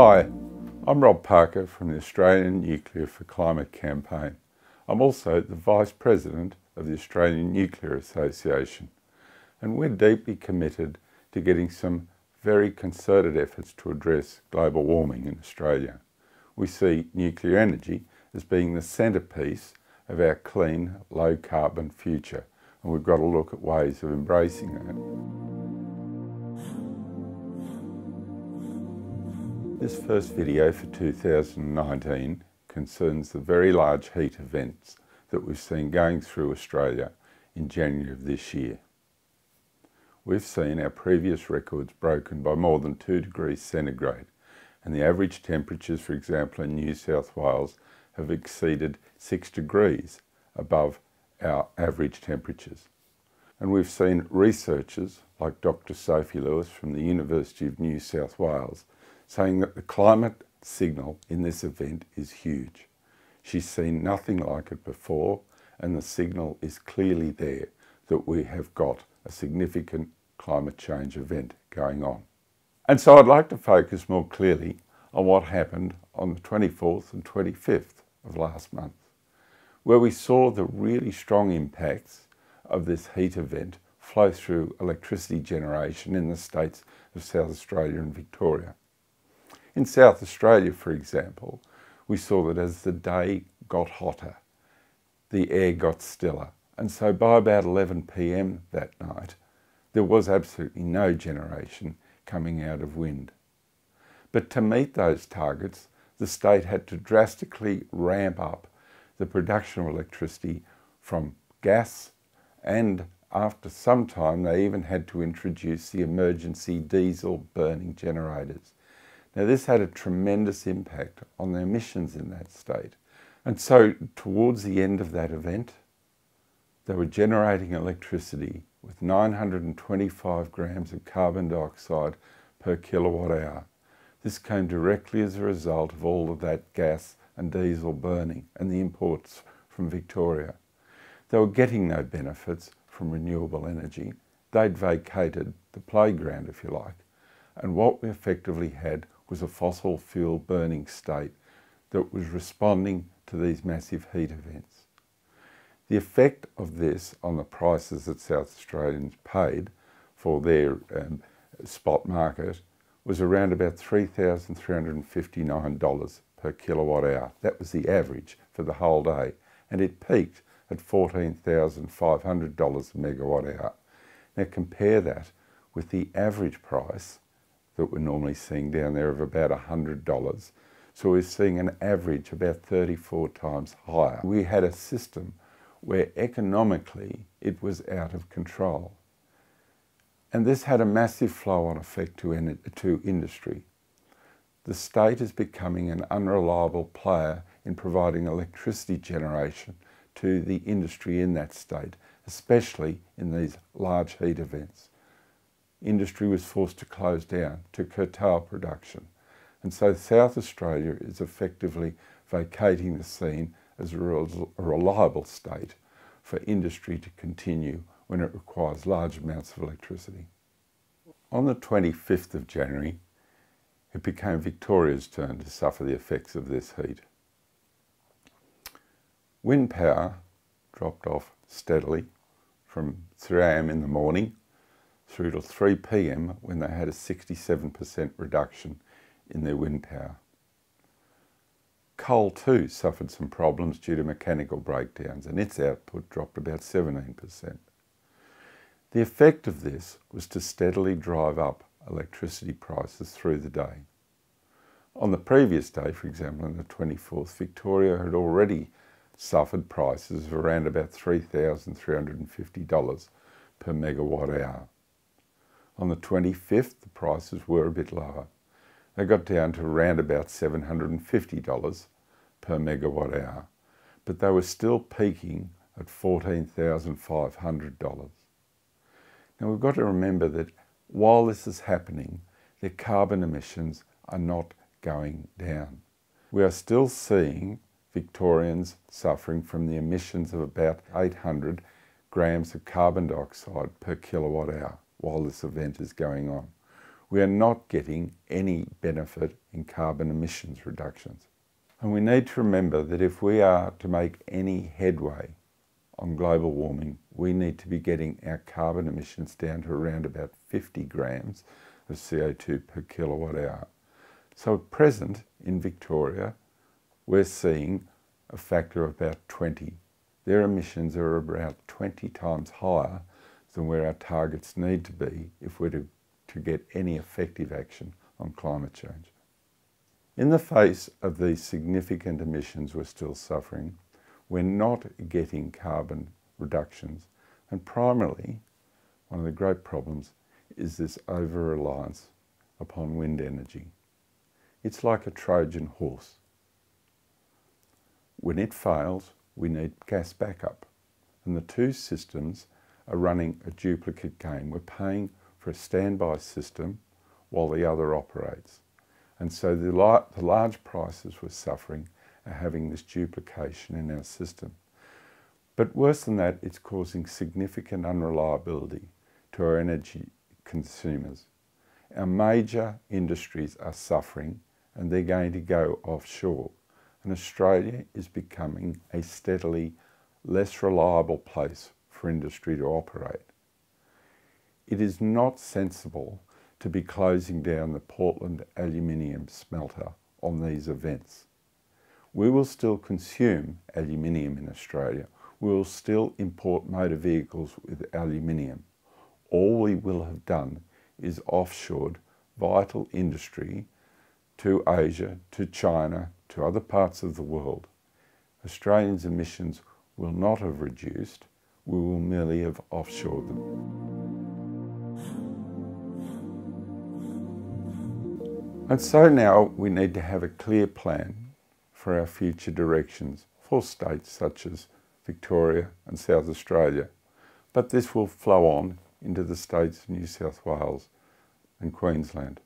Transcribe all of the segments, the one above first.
Hi, I'm Rob Parker from the Australian Nuclear for Climate campaign. I'm also the Vice President of the Australian Nuclear Association, and we're deeply committed to getting some very concerted efforts to address global warming in Australia. We see nuclear energy as being the centrepiece of our clean, low-carbon future, and we've got to look at ways of embracing that. This first video for 2019 concerns the very large heat events that we've seen going through Australia in January of this year. We've seen our previous records broken by more than 2 degrees centigrade, and the average temperatures, for example, in New South Wales have exceeded 6 degrees above our average temperatures. And we've seen researchers like Dr. Sophie Lewis from the University of New South Wales saying that the climate signal in this event is huge. She's seen nothing like it before, and the signal is clearly there that we have got a significant climate change event going on. And so I'd like to focus more clearly on what happened on the 24th and 25th of last month, where we saw the really strong impacts of this heat event flow through electricity generation in the states of South Australia and Victoria. In South Australia, for example, we saw that as the day got hotter, the air got stiller, and so by about 11 p.m. that night, there was absolutely no generation coming out of wind. But to meet those targets, the state had to drastically ramp up the production of electricity from gas, and after some time they even had to introduce the emergency diesel burning generators. Now this had a tremendous impact on the emissions in that state. And so towards the end of that event, they were generating electricity with 925 grams of carbon dioxide per kilowatt hour. This came directly as a result of all of that gas and diesel burning and the imports from Victoria. They were getting no benefits from renewable energy. They'd vacated the playground, if you like. And what we effectively had was a fossil fuel burning state that was responding to these massive heat events. The effect of this on the prices that South Australians paid for their spot market was around about $3,359 per kilowatt hour. That was the average for the whole day, and it peaked at $14,500 a megawatt hour. Now compare that with the average price that we're normally seeing down there of about $100. So we're seeing an average about 34 times higher. We had a system where economically it was out of control. And this had a massive flow-on effect to industry. The state is becoming an unreliable player in providing electricity generation to the industry in that state, especially in these large heat events. Industry was forced to close down, to curtail production. And so South Australia is effectively vacating the scene as a reliable state for industry to continue when it requires large amounts of electricity. On the 25th of January, it became Victoria's turn to suffer the effects of this heat. Wind power dropped off steadily from 3 a.m. in the morning through to 3 p.m. when they had a 67% reduction in their wind power. Coal too suffered some problems due to mechanical breakdowns, and its output dropped about 17%. The effect of this was to steadily drive up electricity prices through the day. On the previous day, for example, on the 24th, Victoria had already suffered prices of around about $3,350 per megawatt hour. On the 25th, the prices were a bit lower. They got down to around about $750 per megawatt hour, but they were still peaking at $14,500. Now we've got to remember that while this is happening, their carbon emissions are not going down. We are still seeing Victorians suffering from the emissions of about 800 grams of carbon dioxide per kilowatt hour while this event is going on. we are not getting any benefit in carbon emissions reductions. And we need to remember that if we are to make any headway on global warming, we need to be getting our carbon emissions down to around about 50 grams of CO2 per kilowatt hour. So at present in Victoria, we're seeing a factor of about 20. Their emissions are about 20 times higher than where our targets need to be if we're to get any effective action on climate change. In the face of these significant emissions we're still suffering, we're not getting carbon reductions, and primarily one of the great problems is this over-reliance upon wind energy. It's like a Trojan horse. When it fails, we need gas backup, and the two systems are running a duplicate game. We're paying for a standby system while the other operates. And so the large prices we're suffering are having this duplication in our system. But worse than that, it's causing significant unreliability to our energy consumers. Our major industries are suffering and they're going to go offshore. And Australia is becoming a steadily less reliable place for industry to operate. It is not sensible to be closing down the Portland aluminium smelter on these events. We will still consume aluminium in Australia. We will still import motor vehicles with aluminium. All we will have done is offshored vital industry to Asia, to China, to other parts of the world. Australians' emissions will not have reduced, we will merely have offshored them. And so now we need to have a clear plan for our future directions for states such as Victoria and South Australia. But this will flow on into the states of New South Wales and Queensland.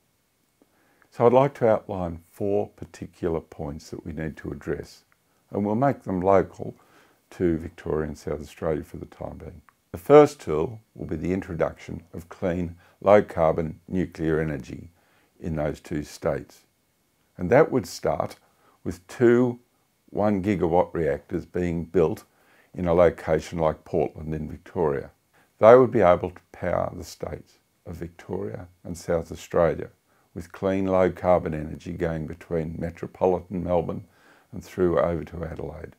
So I'd like to outline 4 particular points that we need to address, and we'll make them local to Victoria and South Australia for the time being. The first tool will be the introduction of clean, low-carbon nuclear energy in those 2 states. And that would start with 2 1-gigawatt reactors being built in a location like Portland in Victoria. They would be able to power the states of Victoria and South Australia with clean, low-carbon energy going between metropolitan Melbourne and through over to Adelaide.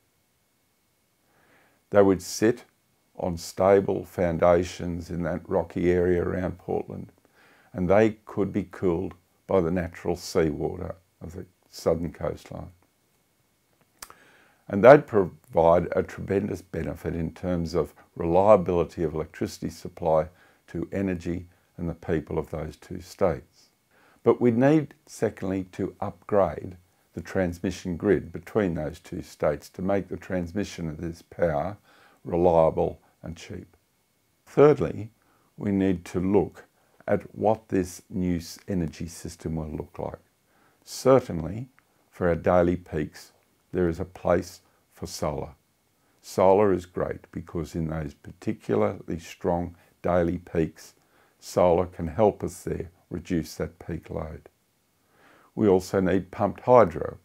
They would sit on stable foundations in that rocky area around Portland, and they could be cooled by the natural seawater of the southern coastline. And they'd provide a tremendous benefit in terms of reliability of electricity supply to energy and the people of those 2 states. But we need, secondly, to upgrade the transmission grid between those 2 states to make the transmission of this power reliable and cheap. Thirdly, we need to look at what this new energy system will look like. Certainly, for our daily peaks, there is a place for solar. Solar is great because in those particularly strong daily peaks, solar can help us there reduce that peak load. We also need pumped hydro,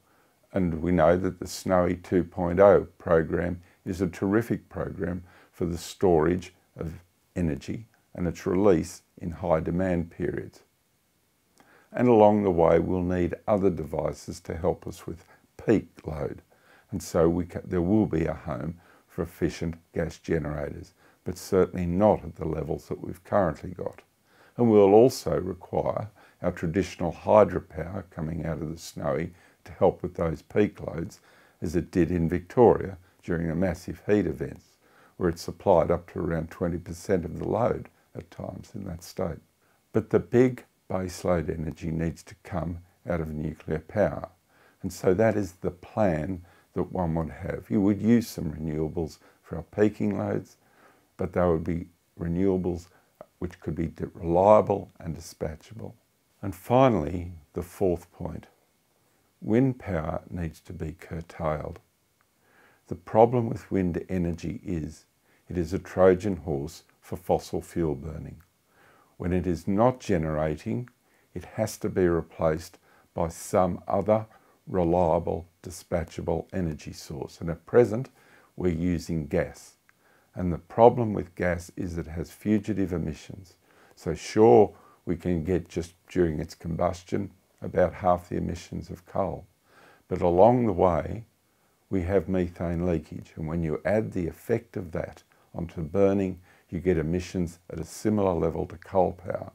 and we know that the Snowy 2.0 program is a terrific program for the storage of energy and its release in high demand periods. And along the way we'll need other devices to help us with peak load, and so there will be a home for efficient gas generators, but certainly not at the levels that we've currently got. And we'll also require our traditional hydropower coming out of the Snowy to help with those peak loads, as it did in Victoria during the massive heat events, where it supplied up to around 20% of the load at times in that state. But the big baseload energy needs to come out of nuclear power. And so that is the plan that one would have. You would use some renewables for our peaking loads, but they would be renewables which could be reliable and dispatchable. And finally, the 4th point, wind power needs to be curtailed. The problem with wind energy is it is a Trojan horse for fossil fuel burning. When it is not generating, it has to be replaced by some other reliable, dispatchable energy source. And at present, we're using gas. And the problem with gas is it has fugitive emissions. So sure, we can get just during its combustion about half the emissions of coal. But along the way, we have methane leakage. And when you add the effect of that onto burning, you get emissions at a similar level to coal power.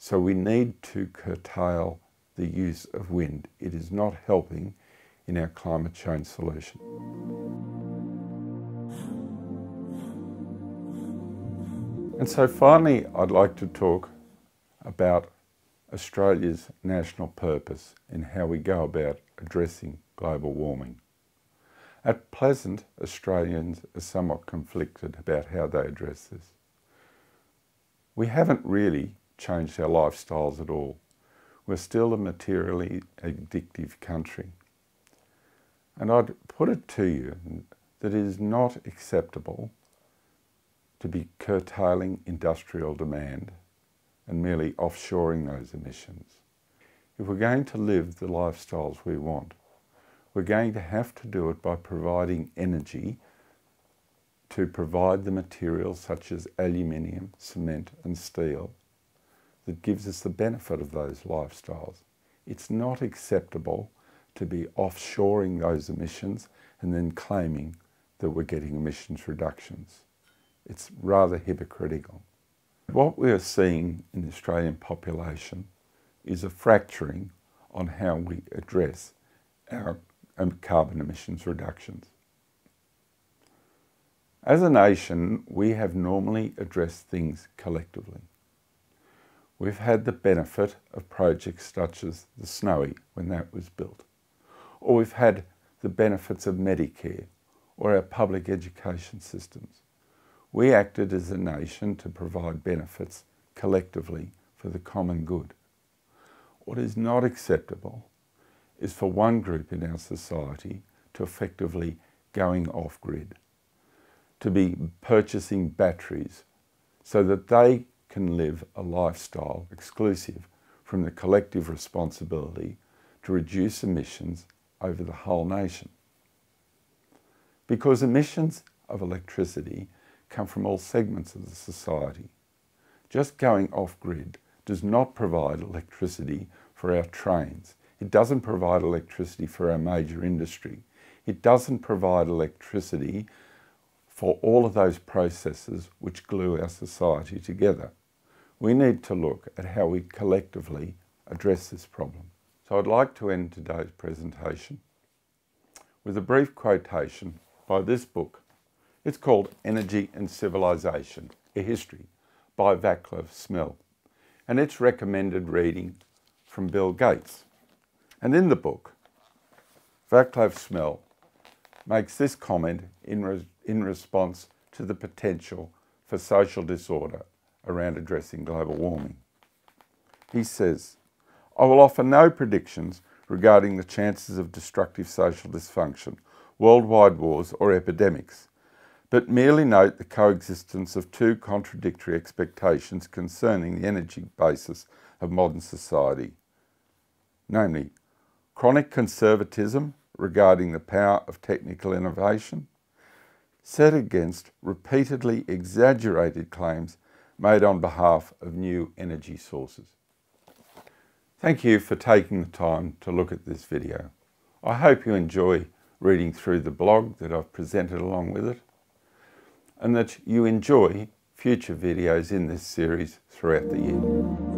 So we need to curtail the use of wind. It is not helping in our climate change solution. And so finally, I'd like to talk about Australia's national purpose and how we go about addressing global warming. At present, Australians are somewhat conflicted about how they address this. We haven't really changed our lifestyles at all. We're still a materially addictive country. And I'd put it to you that it is not acceptable to be curtailing industrial demand and merely offshoring those emissions. If we're going to live the lifestyles we want, we're going to have to do it by providing energy to provide the materials such as aluminium, cement and steel that gives us the benefit of those lifestyles. It's not acceptable to be offshoring those emissions and then claiming that we're getting emissions reductions. It's rather hypocritical. What we are seeing in the Australian population is a fracturing on how we address our carbon emissions reductions. As a nation, we have normally addressed things collectively. We've had the benefit of projects such as the Snowy when that was built, or we've had the benefits of Medicare or our public education systems. We acted as a nation to provide benefits collectively for the common good. What is not acceptable is for one group in our society to effectively going off-grid, to be purchasing batteries so that they can live a lifestyle exclusive from the collective responsibility to reduce emissions over the whole nation. Because emissions of electricity come from all segments of the society. Just going off-grid does not provide electricity for our trains. It doesn't provide electricity for our major industry. It doesn't provide electricity for all of those processes which glue our society together. We need to look at how we collectively address this problem. So I'd like to end today's presentation with a brief quotation by this book. It's called Energy and Civilization, A History by Václav Smil, and it's recommended reading from Bill Gates. And in the book, Václav Smil makes this comment in response to the potential for social disorder around addressing global warming. He says, "I will offer no predictions regarding the chances of destructive social dysfunction, worldwide wars or epidemics, but merely note the coexistence of two contradictory expectations concerning the energy basis of modern society, namely, chronic conservatism regarding the power of technical innovation, set against repeatedly exaggerated claims made on behalf of new energy sources." Thank you for taking the time to look at this video. I hope you enjoy reading through the blog that I've presented along with it, and that you enjoy future videos in this series throughout the year.